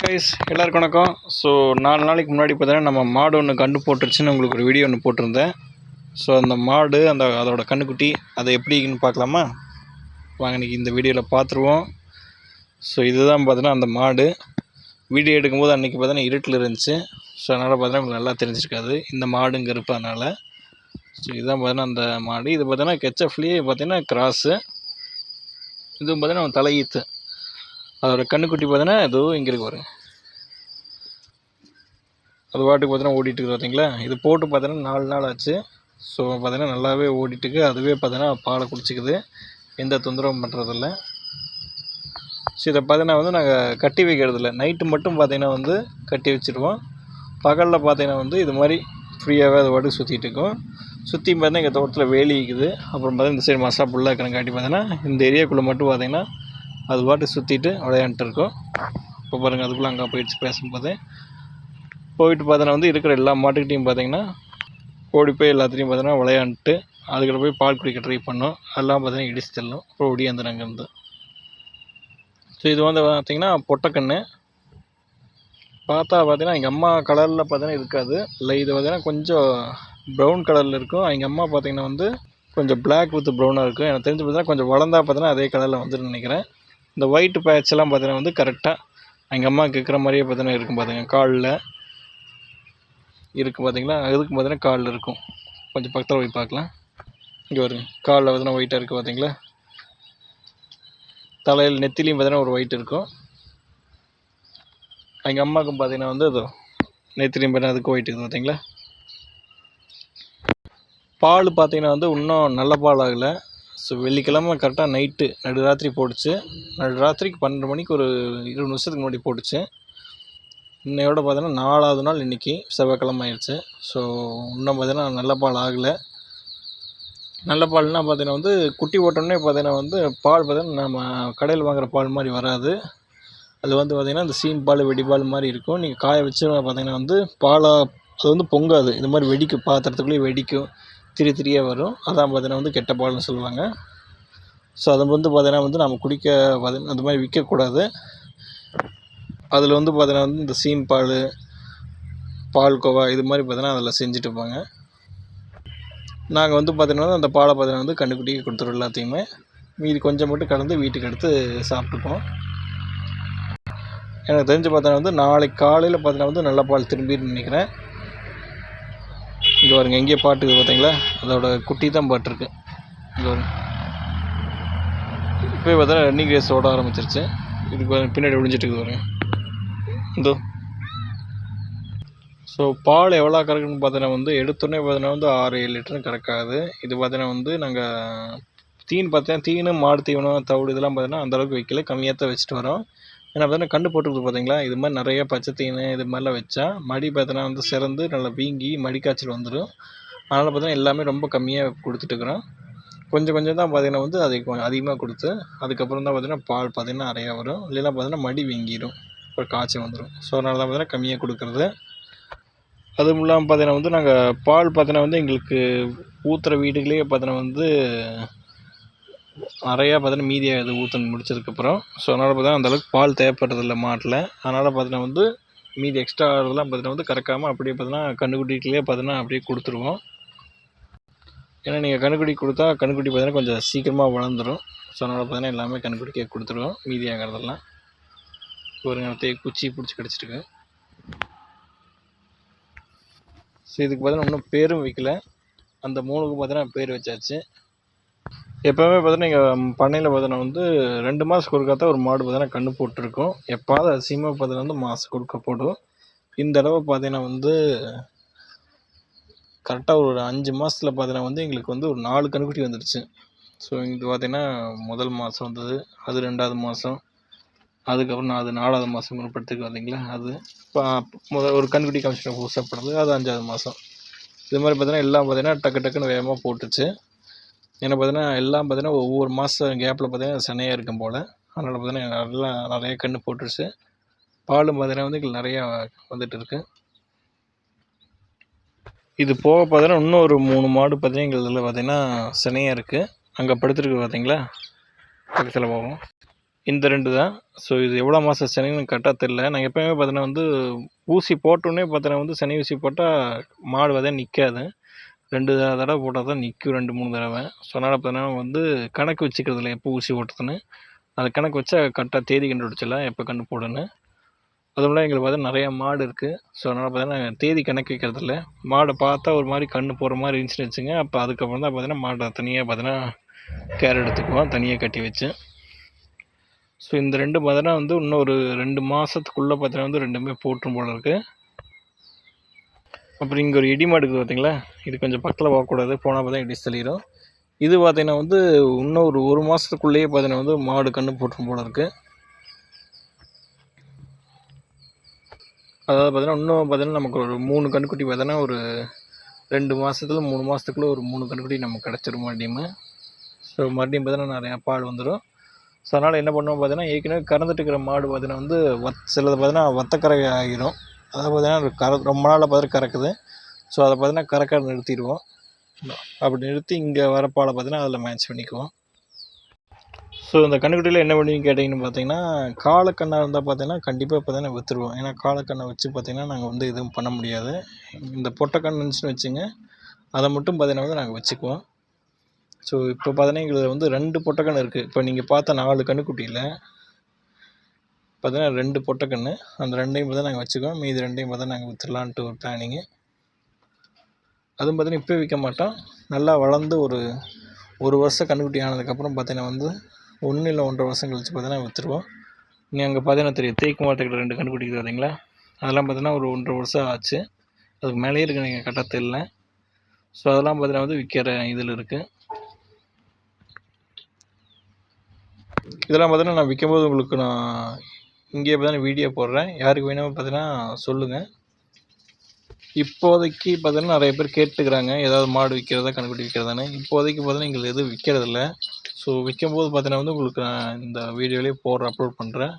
Guys, எல்லாருக்கும் வணக்கம். So 4 நாளைக்கு முன்னாடி பார்த்தீங்கன்னா நம்ம மாடு ஒன்று கன்று போட்டுருச்சுன்னு உங்களுக்கு ஒரு வீடியோ ஒன்று போட்டிருந்தேன். ஸோ அந்த மாடு அதோட கன்றுக்குட்டி அதை எப்படின்னு பார்க்கலாமா? வாங்க இன்றைக்கி இந்த வீடியோவில் பார்த்துருவோம். ஸோ இதுதான் பார்த்தீங்கன்னா அந்த மாடு. வீடியோ எடுக்கும்போது அன்றைக்கி பார்த்தீங்கன்னா இருட்டில் இருந்துச்சு. ஸோ அதனால் பார்த்தீங்கன்னா உங்களுக்கு நல்லா தெரிஞ்சிருக்காது இந்த மாடுங்க இருப்பதனால. ஸோ இதுதான் பார்த்தீங்கன்னா அந்த மாடு. இது பார்த்தீங்கன்னா கெச்எஃப்லேயே பார்த்தீங்கன்னா கிராஸு. இதுவும் பார்த்தீங்கன்னா தலையீத்து. அதோட கன்றுக்குட்டி பார்த்தீங்கன்னா எதுவும் இங்கே இருக்கு பாருங்க. அது பாட்டுக்கு பார்த்தீங்கன்னா ஓடிட்டு இருக்குது பார்த்தீங்களா. இது போட்டு பார்த்தீங்கன்னா 4 நாள் ஆச்சு. ஸோ பார்த்தீங்கன்னா நல்லாவே ஓடிட்டுருக்கு. அதுவே பார்த்தீங்கன்னா பாலை குடிச்சிக்குது, எந்த தொந்தரவும் பண்ணுறதில்ல. ஸோ இதை பார்த்தீங்கன்னா வந்து நாங்கள் கட்டி வைக்கிறதில்ல. நைட்டு மட்டும் பார்த்தீங்கன்னா வந்து கட்டி வச்சுருவோம். பகலில் பார்த்தீங்கன்னா வந்து இது மாதிரி ஃப்ரீயாகவே அது பாட்டுக்கு சுற்றிட்டு இருக்கும். சுற்றி பார்த்தீங்கன்னா எங்கள் தோட்டத்தில் வேலி இருக்குது. அப்புறம் பார்த்தீங்கன்னா இந்த சைடு மசா புல்லாக இருக்கிறங்காட்டி பார்த்தீங்கன்னா இந்த ஏரியாக்குள்ளே மட்டும் பார்த்தீங்கன்னா அது பாட்டு சுற்றிட்டு விளையாண்டுட்டு இருக்கோம். இப்போ பாருங்கள் அதுக்குள்ளே அங்கே போயிடுச்சு பேசும்போது. போயிட்டு பார்த்தோன்னா வந்து இருக்கிற எல்லா மாட்டுக்கிட்டையும் பார்த்தீங்கன்னா ஓடி போய் எல்லாத்துலேயும் பார்த்தீங்கன்னா விளையாண்டுட்டு அதுக்கிட்ட போய் பால் குடிக்க ட்ரை பண்ணோம். அதெல்லாம் பார்த்தீங்கன்னா இடிச்சு தள்ளும். அப்புறம் ஒடியாந்து அங்கேருந்து. ஸோ இது வந்து பார்த்திங்கன்னா பொட்டைக்கன்று. பார்த்தா பார்த்தீங்கன்னா எங்கள் அம்மா கலரில் பார்த்தீங்கன்னா இருக்காது. இல்லை இது பார்த்தீங்கன்னா கொஞ்சம் ப்ரௌன் கலரில் இருக்கும். எங்கள் அம்மா பார்த்தீங்கன்னா வந்து கொஞ்சம் பிளாக் வித் ப்ரௌனாக இருக்கும். எனக்கு தெரிஞ்சு பார்த்தீங்கன்னா கொஞ்சம் வளர்ந்தா பார்த்தீங்கன்னா அதே கலரில் வந்துன்னு நினைக்கிறேன். இந்த ஒயிட் பேட்செல்லாம் பார்த்தீங்கன்னா வந்து கரெக்டாக எங்கள் அம்மா கேட்குற மாதிரியே பார்த்தீங்கன்னா இருக்கும். பார்த்துங்க காலில் இருக்குது பார்த்தீங்களா. அதுக்கு பார்த்தீங்கன்னா காலில் இருக்கும். கொஞ்சம் பக்கத்தில் போய் பார்க்கலாம். இங்கே வருங்க, காலில் பார்த்தீங்கன்னா ஒயிட்டாக இருக்குது பார்த்தீங்களா. தலையில் நெத்திலையும் பார்த்தீங்கன்னா ஒரு ஒயிட் இருக்கும். எங்கள் அம்மாவுக்கும் பார்த்தீங்கன்னா வந்து அது நெத்திலையும் பார்த்தீங்கன்னா அதுக்கு ஒயிட் இருக்குது பார்த்தீங்களா. பால் பார்த்தீங்கன்னா வந்து இன்னும் நல்ல பால் ஆகலை. ஸோ வெள்ளிக்கிழமை கரெக்டாக நைட்டு நடுராத்திரி போட்டுச்சு. நடுராத்திரிக்கு 12 மணிக்கு ஒரு 20 நிமிஷத்துக்கு முன்னாடி போட்டுச்சு. இன்னையோட பார்த்தீங்கன்னா 4வது நாள் இன்றைக்கி செவ்வாய்க்கிழமை ஆயிடுச்சு. ஸோ இன்னும் பார்த்தீங்கன்னா நல்ல பால் ஆகலை. நல்ல பால்னால் பார்த்தீங்கன்னா வந்து குட்டி போட்டோன்னே பார்த்தீங்கன்னா வந்து பால் பார்த்தீங்கன்னா நம்ம கடையில் வாங்குகிற பால் மாதிரி வராது. அது வந்து பார்த்திங்கன்னா இந்த சீம் பால் வெடிபால் மாதிரி இருக்கும். நீங்கள் காய வச்சு பார்த்தீங்கன்னா வந்து பாலாக அது வந்து பொங்காது. இது மாதிரி வெடிக்கும், பாத்திரத்துக்குள்ளேயே வெடிக்கும், திரியாக வரும். அதான் பார்த்தீங்கன்னா வந்து கெட்ட பால்னு சொல்லுவாங்க. ஸோ அதை வந்து பார்த்தீங்கன்னா வந்து நம்ம குடிக்க பார்த்தீங்கன்னா அந்த மாதிரி விற்கக்கூடாது. அதில் வந்து பார்த்தீங்கன்னா வந்து இந்த சீம் பால், பால்கோவா இது மாதிரி பார்த்தீங்கன்னா அதில் செஞ்சுட்டு இருப்பாங்க. நாங்கள் வந்து பார்த்தீங்கன்னா அந்த பாலை பார்த்தீங்கன்னா வந்து கன்றுக்குட்டிக்கு கொடுத்துருவோம் எல்லாத்தையுமே. மீதி கொஞ்சம் மட்டும் கலந்து வீட்டுக்கு எடுத்து சாப்பிட்டுப்போம். எனக்கு தெரிஞ்சு பார்த்தீங்கன்னா வந்து நாளைக்கு காலையில் பார்த்தீங்கன்னா வந்து நல்ல பால் திரும்பின்னு நினைக்கிறேன். இங்கே வருங்க, எங்கேயே பாட்டுக்கு பார்த்தீங்களா, அதோட குட்டி தான் பாட்டுருக்கு. இங்கே வருங்க, இப்போ பார்த்தா ரன்னிங் ரேஸ் ஓட ஆரம்பிச்சிருச்சு. இதுக்கு பின்னாடி ஒழிஞ்சிட்டு இருக்குது வருங்க இதோ. ஸோ பால் எவ்வளோ கறக்குன்னு பார்த்தீங்கன்னா வந்து எடுத்தோடனே பார்த்தீங்கன்னா வந்து 6-7 லிட்டரும் கறக்காது. இது பார்த்தீங்கன்னா வந்து நாங்கள் தீனு மாடு தீவனம் தவிடு இதெல்லாம் பார்த்தீங்கன்னா அந்தளவுக்கு வைக்கல, கம்மியாக தான் வச்சுட்டு வரோம். ஏன்னா பார்த்தீங்கன்னா கண்டு போட்டுருக்குது பார்த்தீங்களா. இது மாதிரி நிறைய பச்சை தீனு இது மாதிரிலாம் வச்சா மடி பார்த்தீங்கன்னா வந்து சிறந்து நல்லா வீங்கி மடி காய்ச்சல் வந்துடும். அதனால் பார்த்தீங்கன்னா எல்லாமே ரொம்ப கம்மியாக கொடுத்துட்டுருக்குறோம். கொஞ்சம் கொஞ்சம் தான் பார்த்தீங்கன்னா வந்து அதை அதிகமாக கொடுத்து அதுக்கப்புறம் தான் பார்த்தீங்கன்னா பால் பார்த்தீங்கன்னா நிறையா வரும். இல்லைன்னா பார்த்தீங்கன்னா மடி வீங்கிடும், அப்புறம் காய்ச்சல் வந்துடும். ஸோ அதனால தான் பார்த்தீங்கன்னா கம்மியாக கொடுக்குறது. அதுவும் இல்லாமல் பார்த்தீங்கன்னா வந்து நாங்கள் பால் பார்த்தீங்கன்னா வந்து எங்களுக்கு ஊற்றுற வீடுகளே பார்த்தீங்கன்னா வந்து நிறையா பார்த்தீங்கன்னா மீதியாக இது ஊற்று முடிச்சதுக்கப்புறம். ஸோ அதனால் பார்த்தீங்கன்னா அந்தளவுக்கு பால் தேவைப்படுறதில்ல மாட்டில். அதனால் பார்த்தீங்கன்னா வந்து மீதி எக்ஸ்ட்ரா ஆகிறதுலாம் பார்த்தீங்கன்னா வந்து கறக்காமல் அப்படியே பார்த்தீங்கன்னா கன்றுக்குட்டிகளே பார்த்தீங்கன்னா அப்படியே கொடுத்துருவோம். ஏன்னா நீங்கள் கன்றுக்குட்டி கொடுத்தா கன்றுக்குட்டி பார்த்தீங்கன்னா கொஞ்சம் சீக்கிரமாக வளர்ந்துடும். ஸோ அதனால் பார்த்தீங்கன்னா எல்லாமே கன்றுக்குட்டிக்கே கொடுத்துருவோம் மீதி ஆகிறதெல்லாம். ஒரு நேரத்தையே குச்சி பிடிச்சி கிடச்சிருக்கு. ஸோ இதுக்கு பார்த்தீங்கன்னா இன்னும் பேரும் வைக்கல. அந்த 3க்கு பார்த்தீங்கன்னா பேர் வச்சாச்சு. எப்போவுமே பார்த்தீங்கன்னா எங்கள் பண்ணையில் பார்த்தீங்கன்னா வந்து 2 மாதத்துக்கு ஒருக்கா தான் ஒரு மாடு பார்த்தீங்கன்னா கன்று போட்டிருக்கோம். எப்பாவது அதிசயமாக பார்த்தீங்கன்னா வந்து மாதத்துக்கு ஒருக்கா போடும். இந்த தடவை பார்த்தீங்கன்னா வந்து கரெக்டாக ஒரு 5 மாதத்தில் பார்த்தீங்கன்னா வந்து எங்களுக்கு வந்து ஒரு 4 கன்றுக்குட்டி வந்துடுச்சு. ஸோ இது பார்த்தீங்கன்னா முதல் மாதம் வந்தது, அது 2வது மாதம், அதுக்கப்புறம் அது 4வது மாதம் படுத்துக்கு பார்த்தீங்களா. அது இப்போ ஒரு கன்றுக்குட்டி காமிச்சிட்டு புதுசாகப்படுறது, அது 5வது மாதம். இது மாதிரி பார்த்தீங்கன்னா எல்லாம் பார்த்தீங்கன்னா டக்குன்னு வேகமாக போட்டுச்சு. ஏன்னா பார்த்தீங்கன்னா எல்லாம் பார்த்தீங்கன்னா ஒவ்வொரு மாதம் கேப்பில் பார்த்தீங்கன்னா சனையாக இருக்கும் போல். அதனால் பார்த்தீங்கன்னா நிறைய கன்று போட்டுருச்சு. பாலும் பார்த்தீங்கன்னா வந்து எங்களுக்கு நிறையா வந்துட்டு இருக்குது. இது போக பார்த்தீங்கன்னா இன்னும் ஒரு 3 மாடு பார்த்தீங்கன்னா எங்கள் இதில் பார்த்தீங்கன்னா சனையாக இருக்குது. அங்கே படுத்துருக்கு பார்த்தீங்களா, பக்கத்தில் போகும். இந்த 2 தான். ஸோ இது எவ்வளோ மாதம் சினைன்னு கரெக்டாக தெரில. நான் எப்போயுமே பார்த்தீங்கன்னா வந்து ஊசி போட்டோன்னே பார்த்தீங்கன்னா வந்து சினை ஊசி போட்டால் மாடு பார்த்தீங்கன்னா நிற்காது. 2 தடவை போட்டால் தான் நிற்கும், 2, 3 தடவை. ஸோ அதனால் பார்த்தீங்கன்னா வந்து கணக்கு வச்சுக்கிறது இல்லை எப்போ ஊசி போட்டுறதுன்னு. அது கணக்கு வச்சா கரெக்டாக தேதி கண்டுபிடிச்சிடலாம் எப்போ கன்று போடுன்னு. அதுவும் இல்லாமல் எங்களுக்கு பார்த்தீங்கன்னா நிறையா மாடு இருக்குது. ஸோ அதனால் பார்த்தீங்கன்னா தேதி கணக்கு வைக்கிறது இல்லை. மாடை பார்த்தா ஒரு மாதிரி கன்று போடுற மாதிரி இருந்துச்சுன்னு வச்சுங்க, அப்போ அதுக்கப்புறம் தான் பார்த்தீங்கன்னா மாடை தனியாக பார்த்தீங்கன்னா கேர் எடுத்துக்குவோம் தனியாக கட்டி வச்சு. ஸோ இந்த 2 பார்த்தீங்கன்னா வந்து இன்னும் ஒரு 2 மாதத்துக்குள்ளே பார்த்தீங்கன்னா வந்து 2மே போட்டுரும் போல இருக்குது. அப்புறம் இங்கே ஒரு இடி மாடு இருக்குது பார்த்தீங்களா, இது கொஞ்சம் பக்கத்தில் போகக்கூடாது, போனால் பார்த்தா இடி தள்ளிடும். இது பார்த்தீங்கன்னா வந்து இன்னும் ஒரு மாதத்துக்குள்ளேயே பார்த்தீங்கன்னா வந்து மாடு கன்று போட்டுரும் போல இருக்குது. அதாவது பார்த்தீங்கன்னா இன்னும் பார்த்தீங்கன்னா நமக்கு ஒரு 3 கன்றுக்குட்டி பார்த்தீங்கன்னா ஒரு 2 மாதத்துல 3 மாதத்துக்குள்ளே ஒரு 3 கன்றுக்குட்டி நமக்கு கிடச்சிரும் மறுபடியும். ஸோ மறுபடியும் பார்த்தீங்கன்னா நிறையா பால் வந்துடும். ஸோ அதனால் என்ன பண்ணுவோம் பார்த்தீங்கன்னா ஏற்கனவே கறந்துட்டு இருக்கிற மாடு பார்த்தீங்கன்னா வந்து சிலது பார்த்தீங்கன்னா வத்தக்கரை ஆகிரும். அதாவது பார்த்தீங்கன்னா ரொம்ப நாளில் பார்த்தீங்கன்னா கறக்குது. ஸோ அதை பார்த்தீங்கன்னா கறக்க நிறுத்திடுவோம். அப்படி நிறுத்தி இங்கே வர பாலை பார்த்தீங்கன்னா அதில் மேட்ச் பண்ணிக்குவோம். ஸோ இந்த கன்றுக்குட்டியில் என்ன பண்ணுவீங்க கேட்டிங்கன்னு பார்த்தீங்கன்னா, காலக்கண்ணாக இருந்தால் பார்த்தீங்கன்னா கண்டிப்பாக பார்த்தீங்கன்னா விற்றுருவோம். ஏன்னா காலக்கண்ணை வச்சு பார்த்தீங்கன்னா நாங்கள் வந்து எதுவும் பண்ண முடியாது. இந்த பொட்டைக்கன்று இருந்துச்சுன்னு வச்சுங்க, அதை மட்டும் பார்த்தீங்கன்னா வந்து நாங்கள் வச்சுக்குவோம். ஸோ இப்போ பார்த்தீங்கன்னா எங்களுக்கு வந்து 2 பொட்டைக்கன்று இருக்குது. இப்போ நீங்கள் பார்த்த 4 கன்றுக்குட்டியில் பார்த்தீங்கன்னா 2 பொட்டைக்கன்று, அந்த 2ஐயும் பார்த்தா நாங்கள் வச்சுக்குவோம். மீதி 2ஐயும் பார்த்தா நாங்கள் விற்றுலான்ட்டு ஒரு பிளானிங்கு. அதுவும் பார்த்தீங்கன்னா இப்போ விற்க மாட்டோம். நல்லா வளர்ந்து ஒரு வருஷம் கன்றுக்குட்டி ஆனதுக்கப்புறம் பார்த்தீங்கன்னா வந்து 1 இல்லை 1.5 வருஷம் கழிச்சு பார்த்தீங்கன்னா விற்றுருவோம். நீங்கள் அங்கே பார்த்தீங்கன்னா தெரியும், தேக்கு மரத்துக்கிட்ட 2 கன்றுக்குட்டி இருக்குது பார்த்தீங்களா, அதெல்லாம் பார்த்தீங்கன்னா ஒரு 1.5 வருஷம் ஆச்சு. அதுக்கு மேலேயே இருக்குது, நீங்கள் கரெக்டாக தெரியல. ஸோ அதெல்லாம் பார்த்தீங்கன்னா வந்து விற்கிற இதில் இருக்குது. இதெல்லாம் பார்த்தீங்கன்னா நான் விற்கும்போது உங்களுக்கு நான் இங்கேயே பார்த்தீங்கன்னா வீடியோ போடுறேன். யாருக்கு வேணுமோ பார்த்தீங்கன்னா சொல்லுங்கள். இப்போதைக்கு பார்த்தீங்கன்னா நிறைய பேர் கேட்டுக்கிறாங்க, ஏதாவது மாடு விற்கிறதா கன்றுக்குட்டி விற்கிறதானே. இப்போதைக்கு பார்த்தீங்கன்னா எங்களுக்கு எதுவும் விற்கிறதில்ல. ஸோ விற்கும்போது பார்த்தீங்கன்னா வந்து உங்களுக்கு நான் இந்த வீடியோலேயே அப்லோட் பண்ணுறேன்.